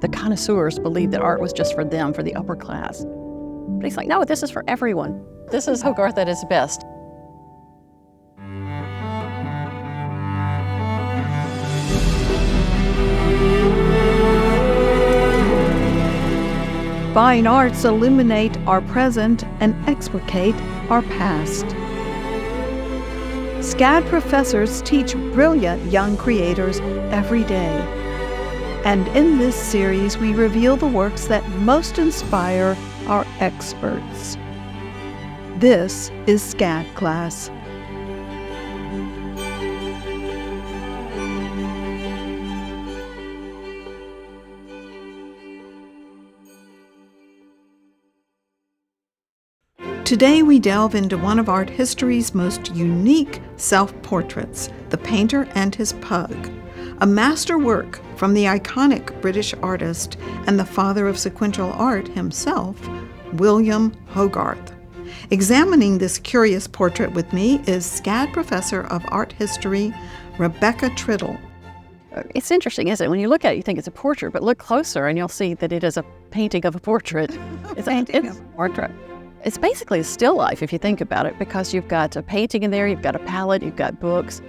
The connoisseurs believed that art was just for them, for the upper class. But he's like, no, this is for everyone. This is Hogarth at his best. Fine arts illuminate our present and explicate our past. SCAD professors teach brilliant young creators every day. And in this series, we reveal the works that most inspire our experts. This is SCADclass. Today we delve into one of art history's most unique self-portraits, The Painter and His Pug, a masterwork from the iconic British artist and the father of sequential art himself, William Hogarth. Examining this curious portrait with me is SCAD professor of art history, Rebecca Trittel. It's interesting, isn't it? When you look at it, you think it's a portrait, but look closer and you'll see that it is a painting of a portrait. It's a portrait. It's basically a still life if you think about it, because you've got a painting in there, you've got a palette, you've got books.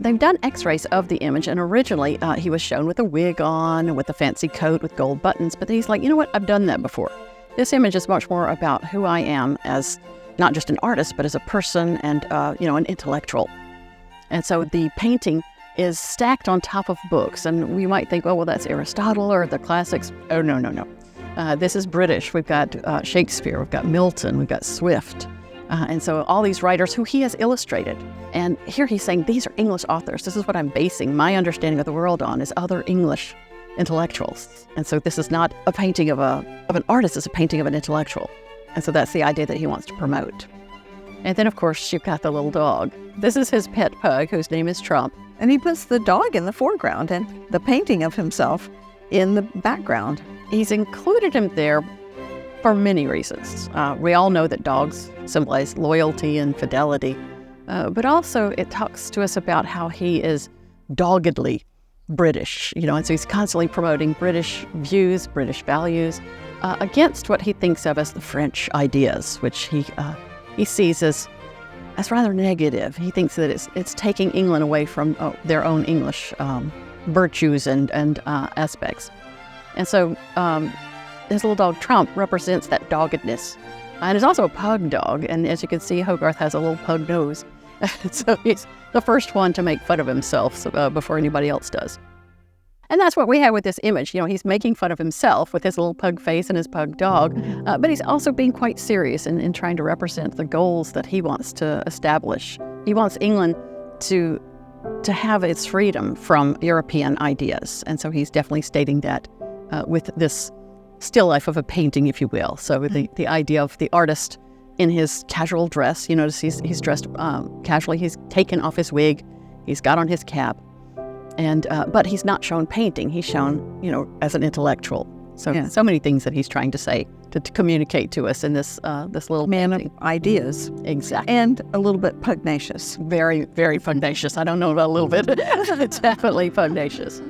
They've done x-rays of the image, and originally he was shown with a wig on, with a fancy coat with gold buttons, but he's like, you know what, I've done that before. This image is much more about who I am as not just an artist, but as a person and, an intellectual. And so the painting is stacked on top of books, and we might think, oh, well, that's Aristotle or the classics. Oh, no. This is British. We've got Shakespeare, we've got Milton, we've got Swift. And so all these writers who he has illustrated. And here he's saying, these are English authors. This is what I'm basing my understanding of the world on, is other English intellectuals. And so this is not a painting of an artist, it's a painting of an intellectual. And so that's the idea that he wants to promote. And then, of course, you've got the little dog. This is his pet pug, whose name is Trump. And he puts the dog in the foreground and the painting of himself in the background. He's included him there for many reasons. We all know that dogs symbolize loyalty and fidelity, but also it talks to us about how he is doggedly British, and so he's constantly promoting British views, British values, against what he thinks of as the French ideas, which he sees as rather negative. He thinks that it's taking England away from their own English virtues and aspects. And so his little dog Trump represents that doggedness. And he's also a pug dog, and as you can see, Hogarth has a little pug nose. So he's the first one to make fun of himself before anybody else does. And that's what we have with this image. He's making fun of himself with his little pug face and his pug dog, but he's also being quite serious in trying to represent the goals that he wants to establish. He wants England to have its freedom from European ideas. And so he's definitely stating that with this still life of a painting, if you will. So the idea of the artist in his casual dress, you notice he's dressed casually. He's taken off his wig, he's got on his cap, and but he's not shown painting. He's shown, as an intellectual. So many things that he's trying to say to communicate to us in this little man painting. Of ideas. Exactly. And a little bit pugnacious. Very, very pugnacious. I don't know about a little bit. It's definitely pugnacious.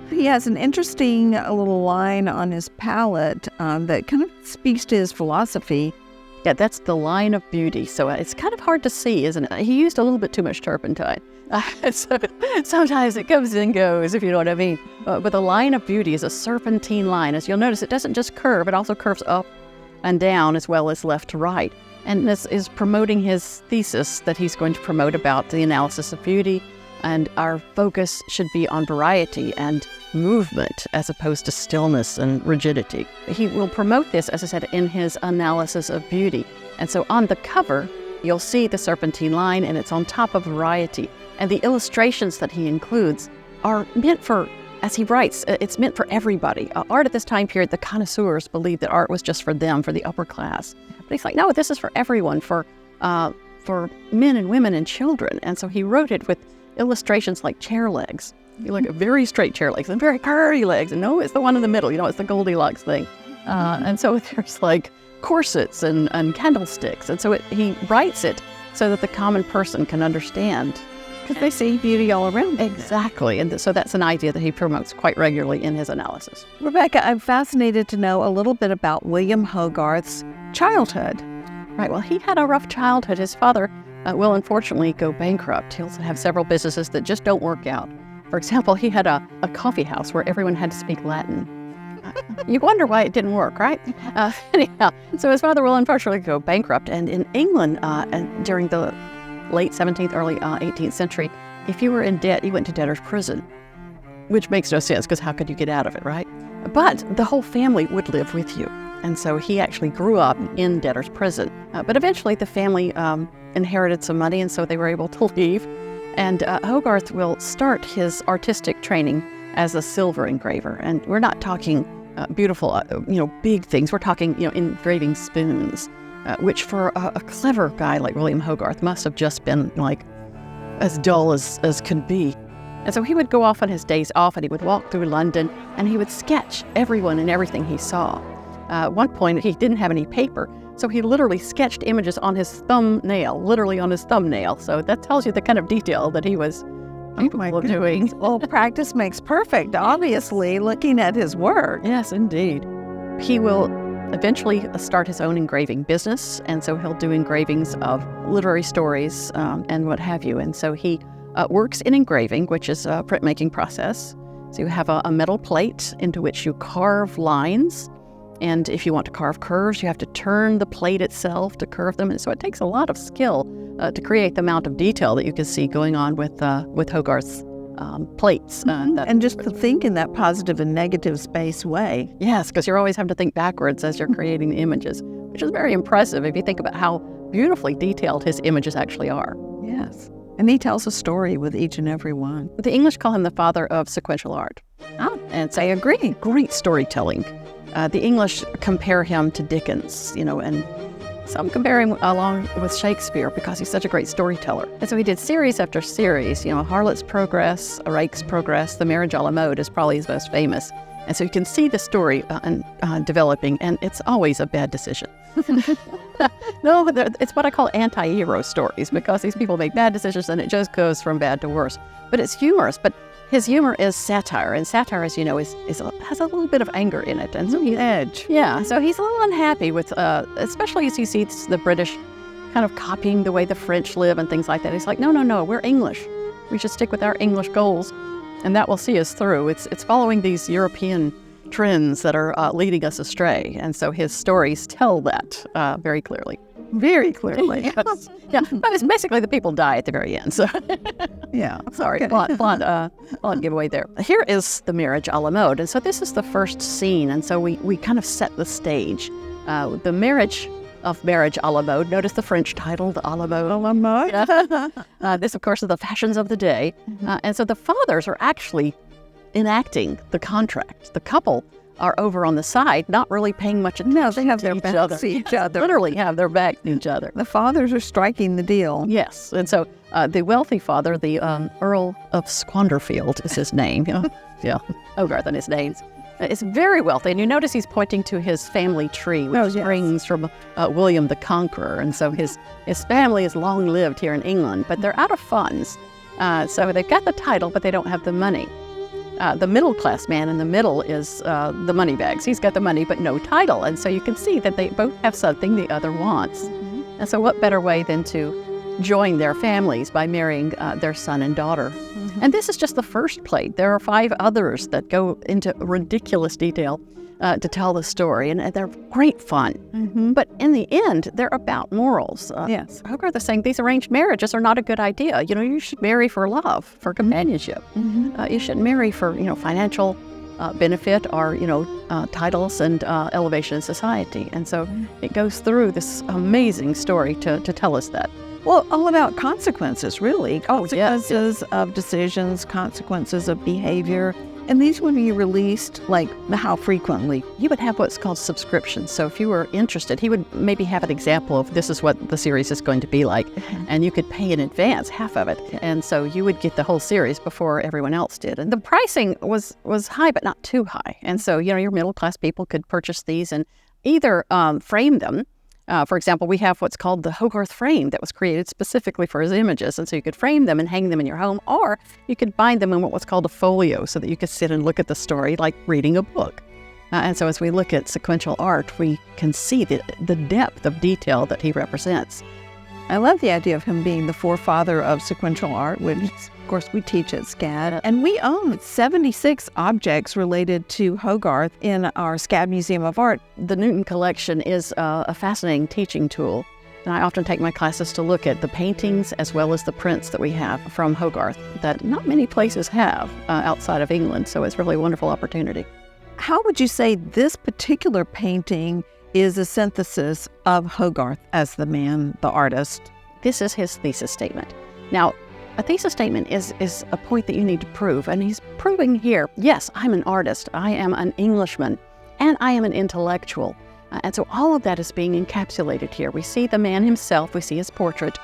He has an interesting little line on his palette that kind of speaks to his philosophy. Yeah, that's the line of beauty. So it's kind of hard to see, isn't it? He used a little bit too much turpentine. So sometimes it comes and goes, if you know what I mean. But the line of beauty is a serpentine line. As you'll notice, it doesn't just curve, it also curves up and down as well as left to right. And this is promoting his thesis that he's going to promote about the analysis of beauty. And our focus should be on variety and movement as opposed to stillness and rigidity. He will promote this, as I said, in his analysis of beauty. And so on the cover, you'll see the serpentine line, and it's on top of variety. And the illustrations that he includes are meant for, as he writes, it's meant for everybody. Art at this time period, the connoisseurs believed that art was just for them, for the upper class. But he's like, no, this is for everyone, for men and women and children. And so he wrote it with illustrations like chair legs. You look at very straight chair legs and very curvy legs. And no, it's the one in the middle. It's the Goldilocks thing. And so there's like corsets and candlesticks. And so he writes it so that the common person can understand Because they see beauty all around them. Exactly. And so that's an idea that he promotes quite regularly in his analysis. Rebecca, I'm fascinated to know a little bit about William Hogarth's childhood. Right. Well, he had a rough childhood. His father will unfortunately go bankrupt. He'll have several businesses that just don't work out. For example, he had a coffee house where everyone had to speak Latin. You wonder why it didn't work, right? Anyhow, so his father will unfortunately go bankrupt. And in England, during the late 17th, early 18th century, if you were in debt, you went to debtor's prison, which makes no sense because how could you get out of it, right? But the whole family would live with you. And so he actually grew up in debtor's prison. But eventually the family inherited some money, and so they were able to leave. And Hogarth will start his artistic training as a silver engraver. And we're not talking beautiful, big things. We're talking, engraving spoons, which for a clever guy like William Hogarth must have just been like as dull as could be. And so he would go off on his days off and he would walk through London and he would sketch everyone and everything he saw. At one point, he didn't have any paper, so he literally sketched images on his thumbnail, So that tells you the kind of detail that he was capable of doing. Well, practice makes perfect, obviously, looking at his work. Yes, indeed. He will eventually start his own engraving business, and so he'll do engravings of literary stories and what have you. And so he works in engraving, which is a printmaking process. So you have a metal plate into which you carve lines. And if you want to carve curves, you have to turn the plate itself to curve them. And so it takes a lot of skill to create the amount of detail that you can see going on with Hogarth's plates. And just to think in that positive and negative space way. Yes, because you're always having to think backwards as you're creating the images, which is very impressive if you think about how beautifully detailed his images actually are. Yes. And he tells a story with each and every one. The English call him the father of sequential art. And so I agree. Great storytelling. The English compare him to Dickens, and some compare him along with Shakespeare because he's such a great storyteller. And so he did series after series, Harlot's Progress, Rake's Progress, The Marriage a la Mode is probably his most famous. And so you can see the story developing, and it's always a bad decision. No, it's what I call anti-hero stories because these people make bad decisions and it just goes from bad to worse. But it's humorous. But his humor is satire, and satire, as you know, has a little bit of anger in it. And so edge. Yeah, so he's a little unhappy with, especially as he sees the British kind of copying the way the French live and things like that. He's like, no, we're English. We should stick with our English goals, and that will see us through. It's following these European trends that are leading us astray, and so his stories tell that very clearly. Very clearly. Yes. Yeah, but it's basically the people die at the very end. So, yeah. Sorry, Okay. plot giveaway there. Here is the marriage a la mode, and so this is the first scene, and so we kind of set the stage. The marriage a la mode. Notice the French title, the a la mode. A la mode. Yeah. This, of course, is the fashions of the day, and so the fathers are actually enacting the contract. The couple are over on the side, not really paying much attention. No, they have their to backs to each other. Literally have their back to each other. The fathers are striking the deal. Yes, and so the wealthy father, the Earl of Squanderfield is his name. Yeah, Hogarth and his names. Is very wealthy, and you notice he's pointing to his family tree, which springs from William the Conqueror, and so his family is long lived here in England, but they're out of funds. So they've got the title, but they don't have the money. The middle-class man in the middle is the money bags. He's got the money, but no title. And so you can see that they both have something the other wants. And so what better way than to join their families by marrying their son and daughter? And this is just the first plate. There are 5 others that go into ridiculous detail to tell the story, and they're great fun. But in the end, they're about morals. Yes. Hogarth is saying these arranged marriages are not a good idea. You should marry for love, for companionship. You shouldn't marry for, financial benefit or, titles and elevation in society. And so it goes through this amazing story to tell us that. Well, all about consequences, really. Consequences yes. of decisions, consequences of behavior. And these would be released, like, how frequently? He would have what's called subscriptions. So if you were interested, he would maybe have an example of this is what the series is going to be like. And you could pay in advance, half of it. And so you would get the whole series before everyone else did. And the pricing was high, but not too high. And so, your middle-class people could purchase these and either frame them For example, we have what's called the Hogarth frame that was created specifically for his images. And so you could frame them and hang them in your home, or you could bind them in what's called a folio so that you could sit and look at the story like reading a book. And so as we look at sequential art, we can see the depth of detail that he represents. I love the idea of him being the forefather of sequential art, which, of course, we teach at SCAD. And we own 76 objects related to Hogarth in our SCAD Museum of Art. The Newton collection is a fascinating teaching tool. And I often take my classes to look at the paintings as well as the prints that we have from Hogarth that not many places have outside of England. So it's really a wonderful opportunity. How would you say this particular painting is a synthesis of Hogarth as the man, the artist? This is his thesis statement. Now, a thesis statement is a point that you need to prove, and he's proving here, yes, I'm an artist, I am an Englishman, and I am an intellectual. And so all of that is being encapsulated here. We see the man himself, we see his portrait,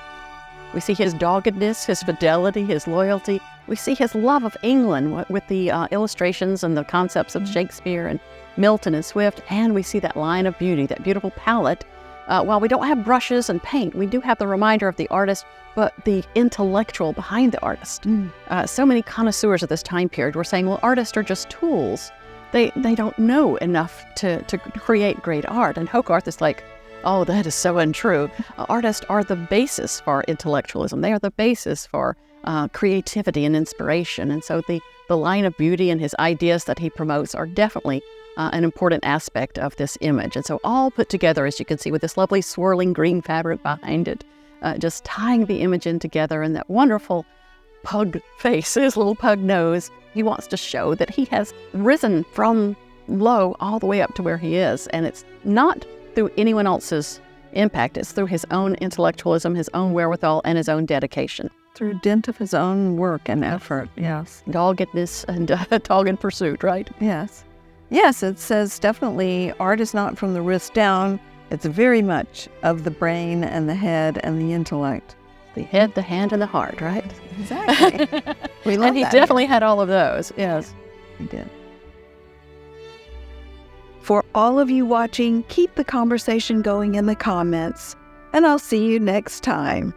we see his doggedness, his fidelity, his loyalty. We see his love of England with the illustrations and the concepts of Shakespeare and Milton and Swift, and we see that line of beauty, that beautiful palette. While we don't have brushes and paint, we do have the reminder of the artist, but the intellectual behind the artist. So many connoisseurs of this time period were saying, well, artists are just tools. They don't know enough to create great art. And Hogarth is like, oh, that is so untrue. Artists are the basis for intellectualism. They are the basis for creativity and inspiration. And so the line of beauty and his ideas that he promotes are definitely an important aspect of this image. And so all put together, as you can see, with this lovely swirling green fabric behind it, just tying the image in together, and that wonderful pug face, his little pug nose. He wants to show that he has risen from low all the way up to where he is. And it's not through anyone else's impact. It's through his own intellectualism, his own wherewithal, and his own dedication. Through dint of his own work and effort, yes. Doggedness and dogged pursuit, right? Yes. Yes, it says definitely art is not from the wrist down. It's very much of the brain and the head and the intellect. The head, the hand, and the heart, right? Exactly. We love and he that. definitely had all of those, yes. He did. For all of you watching, keep the conversation going in the comments, and I'll see you next time.